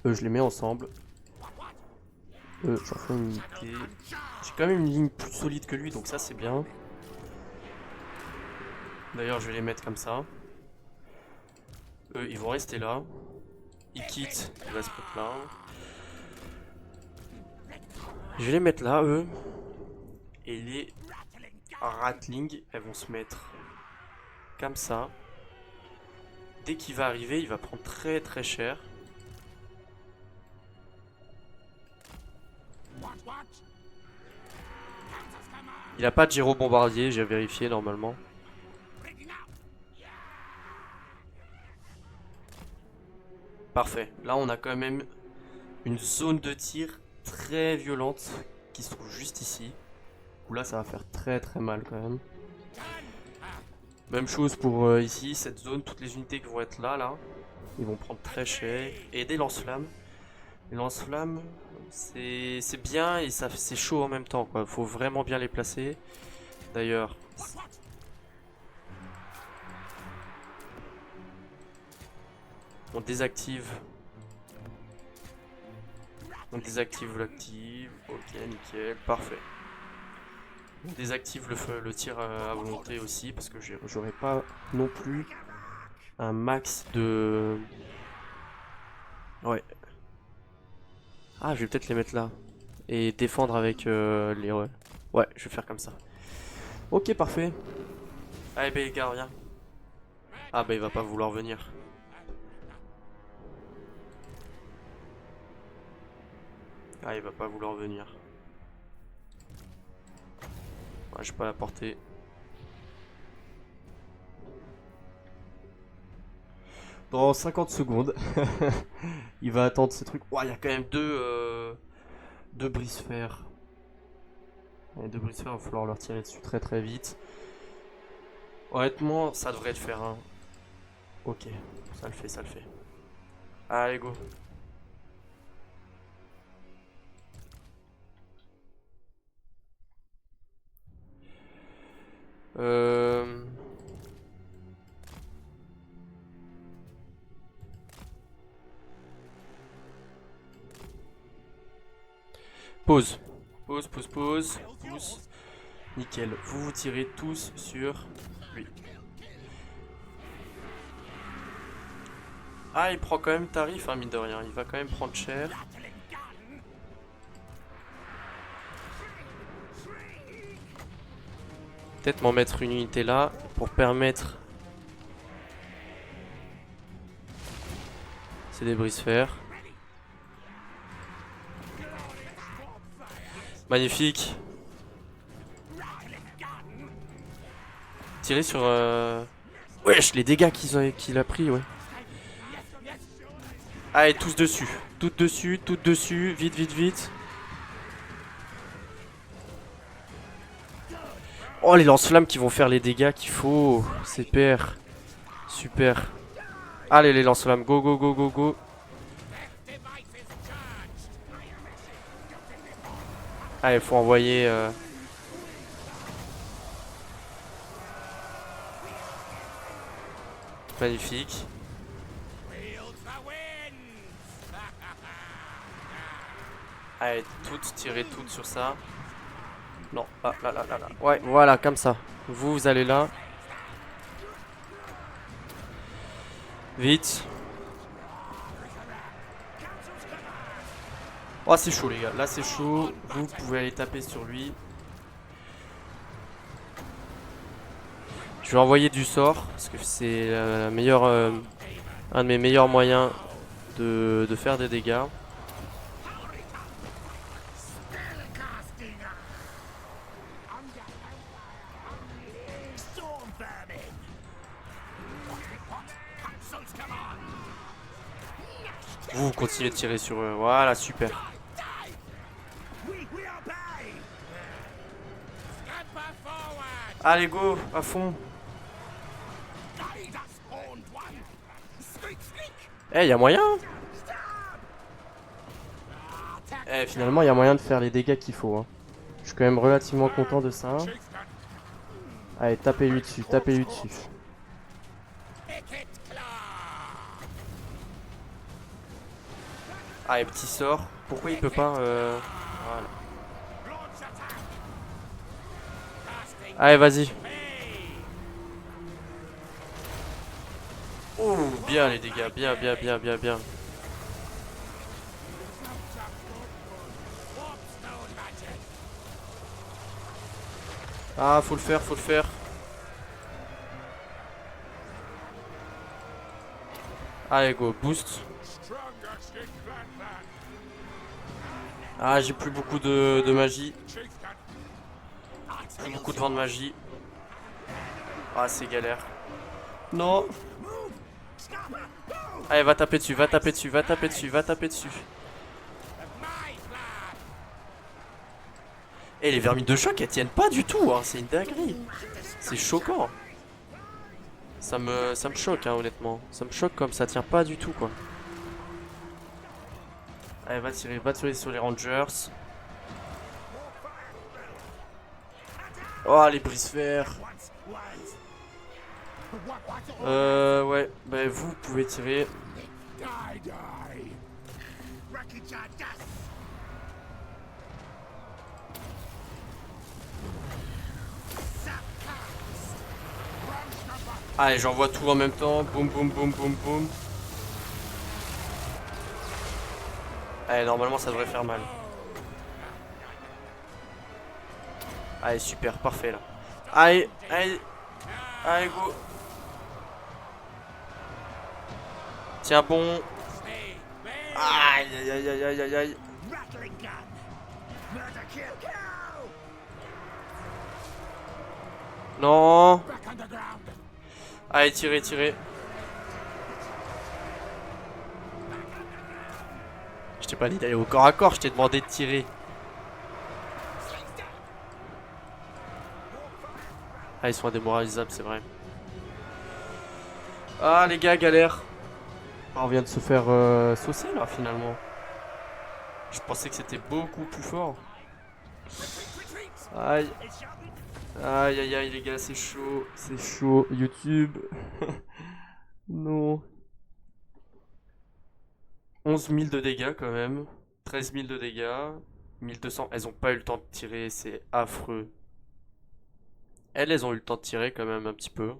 Je les mets ensemble. J'en fais une unité. J'ai quand même une ligne plus solide que lui, donc ça, c'est bien. D'ailleurs, je vais les mettre comme ça. Eux, ils vont rester là. Ils quittent, il va se mettre là. Je vais les mettre là, eux. Et les Ratling, elles vont se mettre comme ça. Dès qu'il va arriver, il va prendre très très cher. Il a pas de gyro bombardier, j'ai vérifié normalement. Parfait. Là, on a quand même une zone de tir très violente qui se trouve juste ici. Où là, ça va faire très très mal quand même. Même chose pour ici, cette zone, toutes les unités qui vont être là, ils vont prendre très cher. Et des lance-flammes. Les lance-flammes, c'est bien et c'est chaud en même temps, quoi. Faut vraiment bien les placer. D'ailleurs, on désactive. On désactive l'active. Ok, nickel, parfait. On désactive le tir à volonté aussi parce que j'aurais pas non plus un max de... Ouais. Ah, je vais peut-être les mettre là. Et défendre avec les... Ouais, je vais faire comme ça. Ok, parfait. Allez, bah les gars, viens. Ah bah il va pas vouloir venir. Ah, il va pas vouloir venir. Ouais, je peux la porter. Dans 50 secondes. Il va attendre ces trucs. Ouais, il y a quand même deux brise-fer. Les deux brise-fer, il va falloir leur tirer dessus très très vite. Honnêtement, ça devrait le faire. Hein. Ok, ça le fait, ça le fait. Allez, go. Euh... Pause. Pause, pause, pause. Pause. Nickel. Vous vous tirez tous sur lui. Ah, il prend quand même tarif, hein, mine de rien. Il va quand même prendre cher. Peut-être m'en mettre une unité là pour permettre... C'est des brise-fer. Magnifique. Tirer sur... Wesh, les dégâts qu'il a pris, ouais. Allez, tous dessus. Toutes dessus, toutes dessus. Vite, vite, vite. Oh, les lance-flammes qui vont faire les dégâts qu'il faut. C'est super. Super. Allez, les lance-flammes. Go, go, go, go, go. Allez, faut envoyer... Magnifique. Allez, toutes, tirez toutes sur ça. Non, là, là, là, là, là. Ouais, voilà, comme ça. Vous allez là. Vite. Oh, c'est chaud, les gars. Là, c'est chaud. Vous pouvez aller taper sur lui. Je vais envoyer du sort. Parce que c'est un de mes meilleurs moyens de faire des dégâts. Vous continuez de tirer sur eux. Voilà, super. Allez, go, à fond. Eh, y a moyen. Eh, finalement, il y a moyen de faire les dégâts qu'il faut. Hein. Je suis quand même relativement content de ça. Allez, tapez-lui dessus, tapez-lui dessus. Allez, petit sort. Pourquoi il peut pas Voilà. Allez, vas-y. Oh, bien les dégâts, bien, bien, bien, bien, bien. Ah, faut le faire, faut le faire. Allez, go, boost. Ah, j'ai plus beaucoup de magie. Plus beaucoup de vent de magie. Ah, c'est galère. Non. Allez, va taper dessus, va taper dessus, va taper dessus, va taper dessus. Et les vermines de choc, elles tiennent pas du tout, hein. C'est une dinguerie. C'est choquant. Ça me choque, hein, honnêtement. Ça me choque comme ça tient pas du tout, quoi. Allez, va tirer sur les Rangers. Oh, les brise-fer. Ouais, bah vous pouvez tirer. Allez, j'envoie tout en même temps. Boum, boum, boum, boum, boum. Allez, normalement ça devrait faire mal. Allez, super, parfait là. Allez, allez. Allez, go. Tiens bon. Aïe, aïe, aïe, aïe, aïe, aïe, aïe. Non. Allez, tirez, tirez. Je t'ai pas dit d'aller au corps à corps, je t'ai demandé de tirer. Ah, ils sont indémoralisables, c'est vrai. Ah, les gars, galère. Ah, on vient de se faire saucer là, finalement. Je pensais que c'était beaucoup plus fort. Aïe. Aïe, aïe, aïe, les gars, c'est chaud. C'est chaud. YouTube. Non. 11 000 de dégâts quand même. 13 000 de dégâts. 1200. Elles ont pas eu le temps de tirer, c'est affreux. Elles ont eu le temps de tirer quand même un petit peu.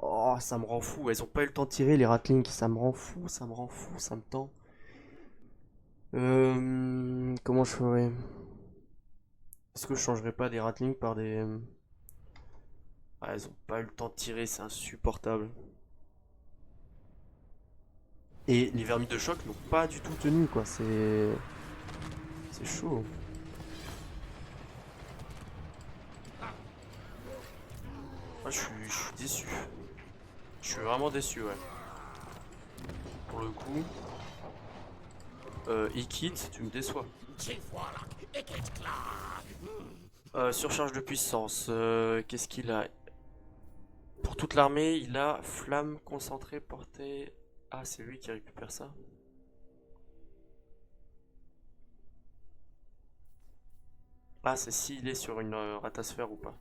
Oh, ça me rend fou. Elles ont pas eu le temps de tirer, les Ratlings. Ça me rend fou, ça me rend fou, ça me tend. Comment je ferais? Est-ce que je changerais pas des Ratlings par des... Ah, elles ont pas eu le temps de tirer, c'est insupportable. Et les vermines de choc n'ont pas du tout tenu, quoi. C'est chaud. Ah, je suis déçu. Je suis vraiment déçu, ouais. Pour le coup. Ikit, tu me déçois. Surcharge de puissance. Qu'est-ce qu'il a? Pour toute l'armée, il a flamme concentrée portée. Ah, c'est lui qui récupère ça. Ah, c'est s'il est sur une ratasphère ou pas.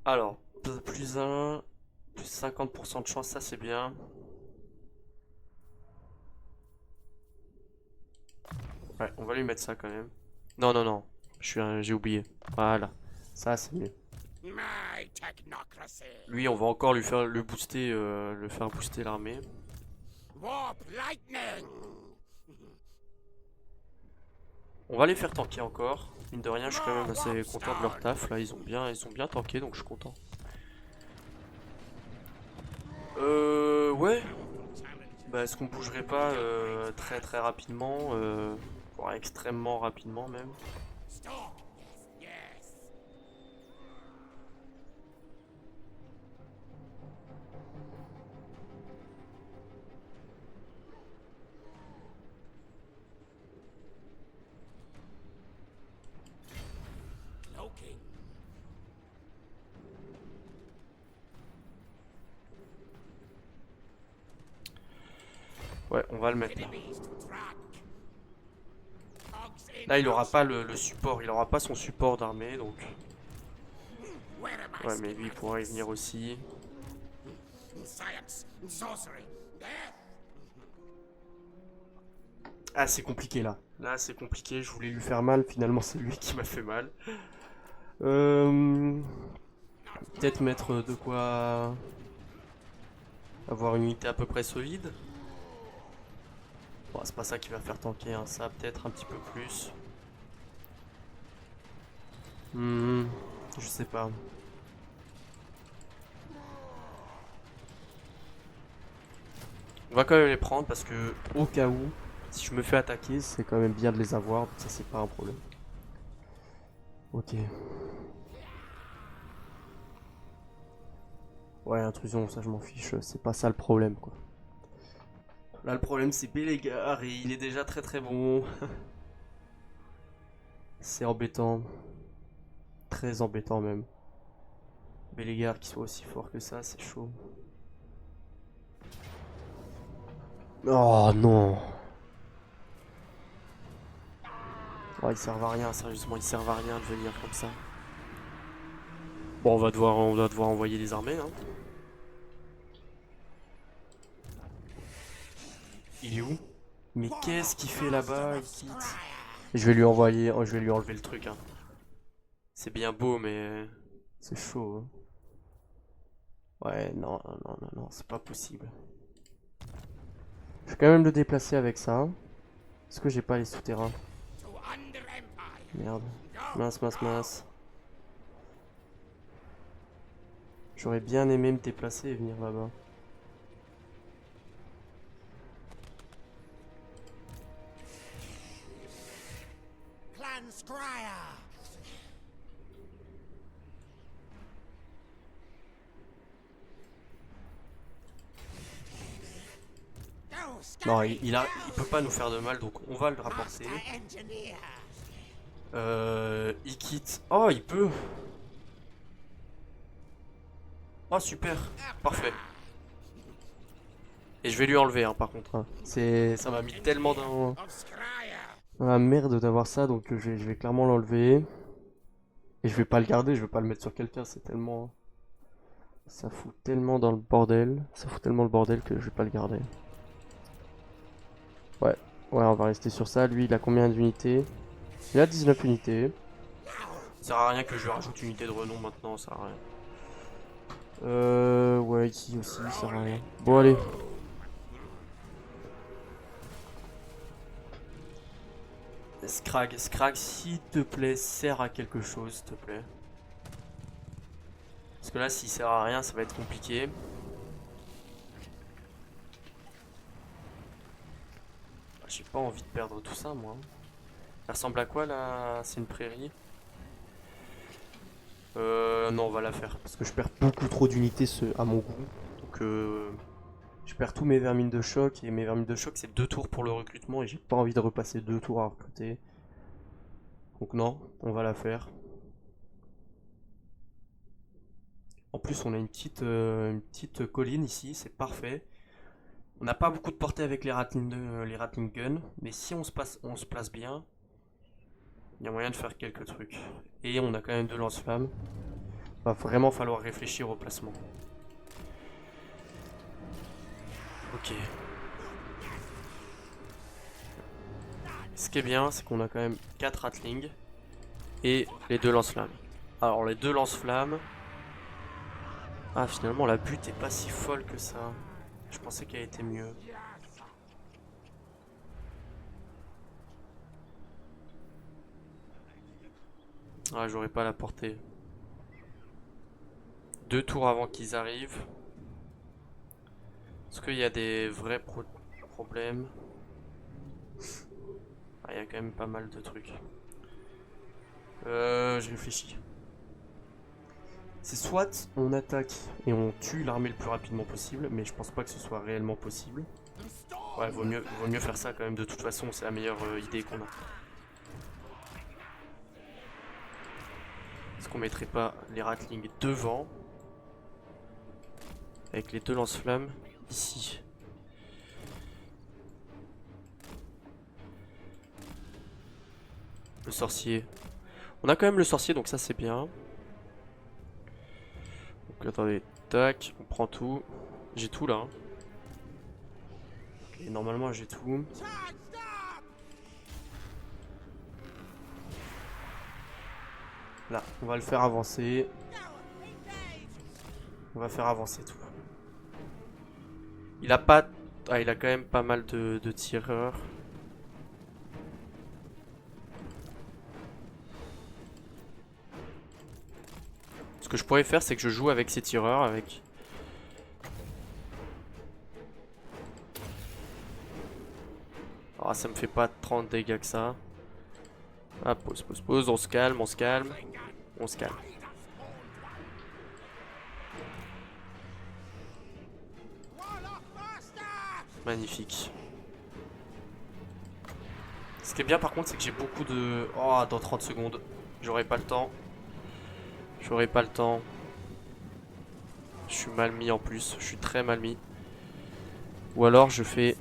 Alors, plus 1, plus 50% de chance, ça c'est bien. Ouais, on va lui mettre ça quand même. Non, non, non, j'ai oublié. Voilà, ça c'est mieux. Lui, on va encore lui faire le booster, le faire booster l'armée. On va les faire tanker encore. Mine de rien, je suis quand même assez content de leur taf. Là, ils ont bien tanké, donc je suis content. Ouais. Bah, est-ce qu'on bougerait pas très très rapidement, voire extrêmement rapidement même. Ouais, on va le mettre là. Là, il aura pas le support, il aura pas son support d'armée, donc... Ouais, mais lui, il pourra y venir aussi. Ah, c'est compliqué, là. Là, c'est compliqué, je voulais lui faire mal, finalement, c'est lui qui m'a fait mal. Peut-être mettre de quoi... avoir une unité à peu près solide. Bon, c'est pas ça qui va faire tanker, hein. Ça peut-être un petit peu plus. Je sais pas. On va quand même les prendre parce que, au cas où, si je me fais attaquer, c'est quand même bien de les avoir. Ça, c'est pas un problème. Ok. Ouais, intrusion, ça je m'en fiche, c'est pas ça le problème quoi. Là le problème c'est Bélégar et il est déjà très très bon. C'est embêtant. Très embêtant même. Bélégar qui soit aussi fort que ça, c'est chaud. Oh non. Oh, ils servent à rien, sérieusement, ils servent à rien de venir comme ça. Bon, on va devoir envoyer les armées, hein. Il est où? Mais qu'est-ce qu'il fait là-bas? Il quitte. Je vais lui envoyer, je vais lui enlever le truc, hein. C'est bien beau, mais c'est chaud, hein. Ouais, non, non, non, non, c'est pas possible. Je vais quand même le déplacer avec ça, hein. Est-ce que j'ai pas les souterrains? Merde. Mince, mince, mince. J'aurais bien aimé me déplacer et venir là-bas. Non, il peut pas nous faire de mal, donc on va le rapporter. Il quitte. Oh, il peut. Oh, super. Parfait. Et je vais lui enlever, hein, par contre, hein. Ça m'a mis tellement dans la merde d'avoir ça, donc je vais clairement l'enlever. Et je vais pas le garder, je vais pas le mettre sur quelqu'un, c'est tellement... Ça fout tellement dans le bordel. Ça fout tellement le bordel que je vais pas le garder. Ouais, ouais, on va rester sur ça. Lui, il a combien d'unités? Il a 19 unités. Ça sert à rien que je lui rajoute une unité de renom maintenant, ça sert à rien. Ouais, ici aussi, ça sert à rien. Bon, allez. Scrag, s'il te plaît, sert à quelque chose, s'il te plaît. Parce que là, s'il sert à rien, ça va être compliqué. J'ai pas envie de perdre tout ça, moi. Ça ressemble à quoi, là? C'est une prairie? Non, on va la faire. Parce que je perds beaucoup trop d'unités à mon goût. Donc, je perds tous mes vermines de choc. Et mes vermines de choc, c'est 2 tours pour le recrutement. Et j'ai pas envie de repasser 2 tours à recruter. Donc, non, on va la faire. En plus, on a une petite colline ici. C'est parfait. On n'a pas beaucoup de portée avec les Ratling Guns. Mais si on se place bien, il y a moyen de faire quelques trucs. Et on a quand même 2 lance-flammes. Va vraiment falloir réfléchir au placement. Ok. Ce qui est bien, c'est qu'on a quand même 4 Ratling et les 2 lance-flammes. Alors les 2 lance-flammes... Ah, finalement la butte est pas si folle que ça. Je pensais qu'elle était mieux. Ah, j'aurais pas la portée. 2 tours avant qu'ils arrivent. Est-ce qu'il y a des vrais problèmes? Ah, il y a quand même pas mal de trucs. Je réfléchis. C'est soit on attaque et on tue l'armée le plus rapidement possible, mais je pense pas que ce soit réellement possible. Ouais, vaut mieux faire ça quand même, de toute façon, c'est la meilleure idée qu'on a. Est-ce qu'on mettrait pas les Ratling devant? Avec les 2 lance-flammes ici. Le sorcier. On a quand même le sorcier, donc ça c'est bien. Donc attendez, tac, on prend tout. J'ai tout là, hein. Ok, normalement j'ai tout. Là, on va le faire avancer. On va faire avancer tout. Il a pas... Ah, il a quand même pas mal de tireurs. Ce que je pourrais faire, c'est que je joue avec ces tireurs, avec... Ah, ça me fait pas 30 dégâts que ça. Ah, pause, pause, pause. On se calme, on se calme. On se calme. Magnifique. Ce qui est bien par contre, c'est que j'ai beaucoup de... Oh, dans 30 secondes. J'aurai pas le temps. J'aurai pas le temps. Je suis mal mis en plus. Je suis très mal mis. Ou alors je fais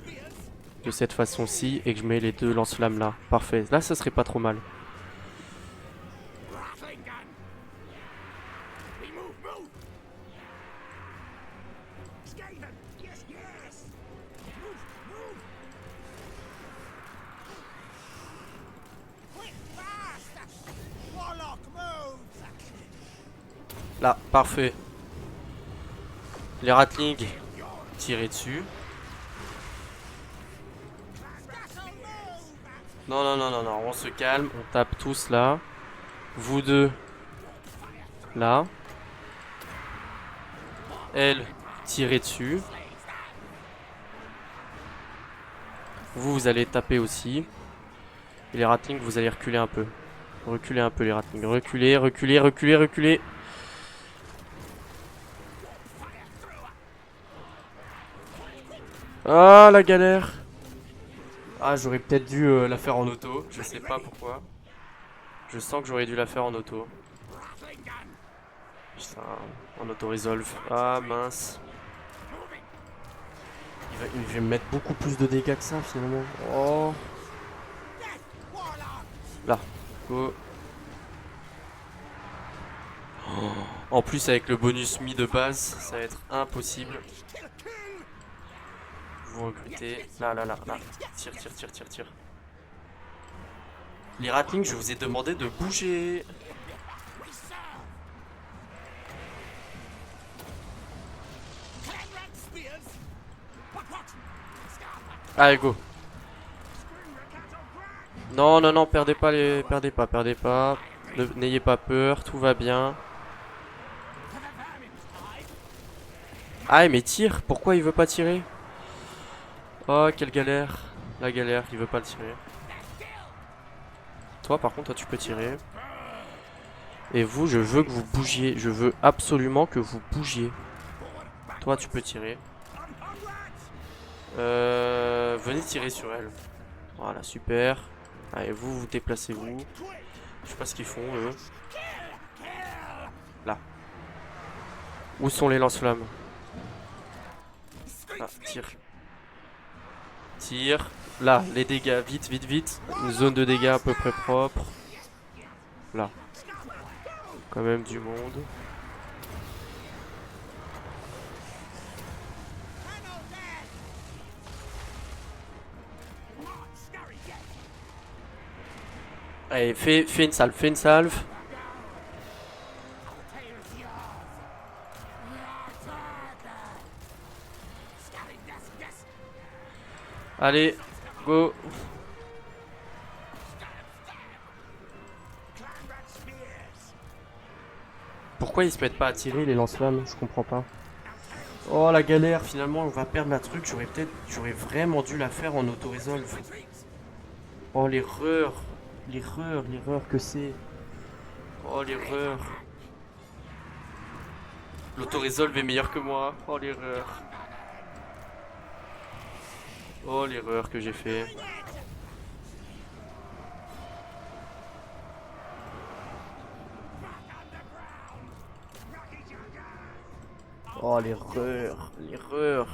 de cette façon-ci et que je mets les deux lance-flammes là. Parfait. Là, ça serait pas trop mal. Là, parfait. Les ratlings, tirez dessus. Non, non, non, non, non, on se calme, on tape tous là. Vous deux, là. Elle, tirez dessus. Vous, vous allez taper aussi. Et les ratlings, vous allez reculer un peu. Reculez un peu les ratlings. Reculez, reculez, reculez, reculez. Ah, la galère. Ah, j'aurais peut-être dû la faire en auto. Je sais pas pourquoi. Je sens que j'aurais dû la faire en auto. Putain, en auto-resolve. Ah, mince. Il va me mettre beaucoup plus de dégâts que ça, finalement. Oh. Là. Go. Oh. En plus, avec le bonus mis de base, ça va être impossible. Vous recrutez. Là, là, là, là. Tire, tire, tire, tire, tire. Les ratlings, je vous ai demandé de bouger. Allez, go. Non, non, non, perdez pas les... Perdez pas, perdez pas. N'ayez pas peur, tout va bien. Ah, mais tire. Pourquoi il veut pas tirer? Oh, quelle galère. La galère, il veut pas le tirer. Toi, par contre, toi, tu peux tirer. Et vous, je veux que vous bougiez. Je veux absolument que vous bougiez. Toi, tu peux tirer. Venez tirer sur elle. Voilà, super. Allez, vous, vous déplacez-vous. Je sais pas ce qu'ils font, eux. Là. Où sont les lance-flammes? Ah, tire. Tire. Là, les dégâts. Vite, vite, vite. Une zone de dégâts à peu près propre. Là. Quand même du monde. Allez, fais une salve, fais une salve. Allez, go. Pourquoi ils se mettent pas à tirer les lance-flammes? Je comprends pas. Oh la galère, finalement on va perdre la truc. J'aurais vraiment dû la faire en auto-resolve. Oh l'erreur. L'erreur, l'erreur que c'est. Oh l'erreur. L'auto-resolve est meilleur que moi. Oh l'erreur. Oh l'erreur que j'ai fait. Oh l'erreur. L'erreur.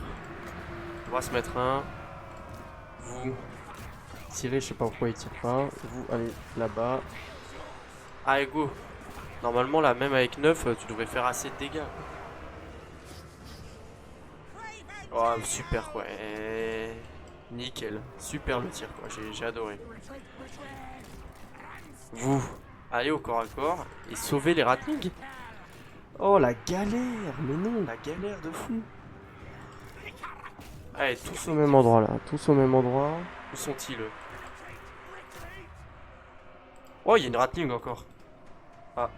On va se mettre un. Vous. Tirez, je sais pas pourquoi il tire pas. Vous, allez là-bas. Allez go. Normalement là, même avec 9, tu devrais faire assez de dégâts. Oh super quoi. Nickel. Super le tir quoi. J'ai adoré. Vous, allez au corps à corps et sauvez les ratlings. Oh la galère. Mais non, la galère de fou. Allez, tous au même endroit là. Tous au même endroit. Où sont-ils? Oh, il y a une ratling encore. Ah.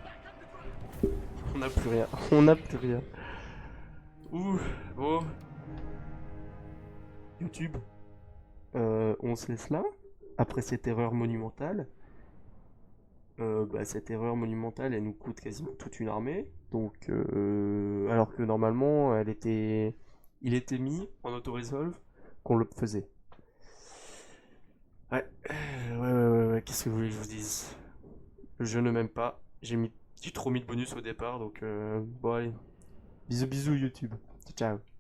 On n'a plus rien. On n'a plus rien. Ouh, bon. YouTube. On se laisse là. Après cette erreur monumentale. cette erreur monumentale, elle nous coûte quasiment toute une armée. Donc, alors que normalement, il était mis en auto-resolve qu'on le faisait. Ouais, ouais. Qu'est-ce que vous voulez que je vous dise? Le jeu ne m'aime pas. J'ai trop mis de bonus au départ, donc bon allez. Bisous bisous YouTube. Ciao ciao.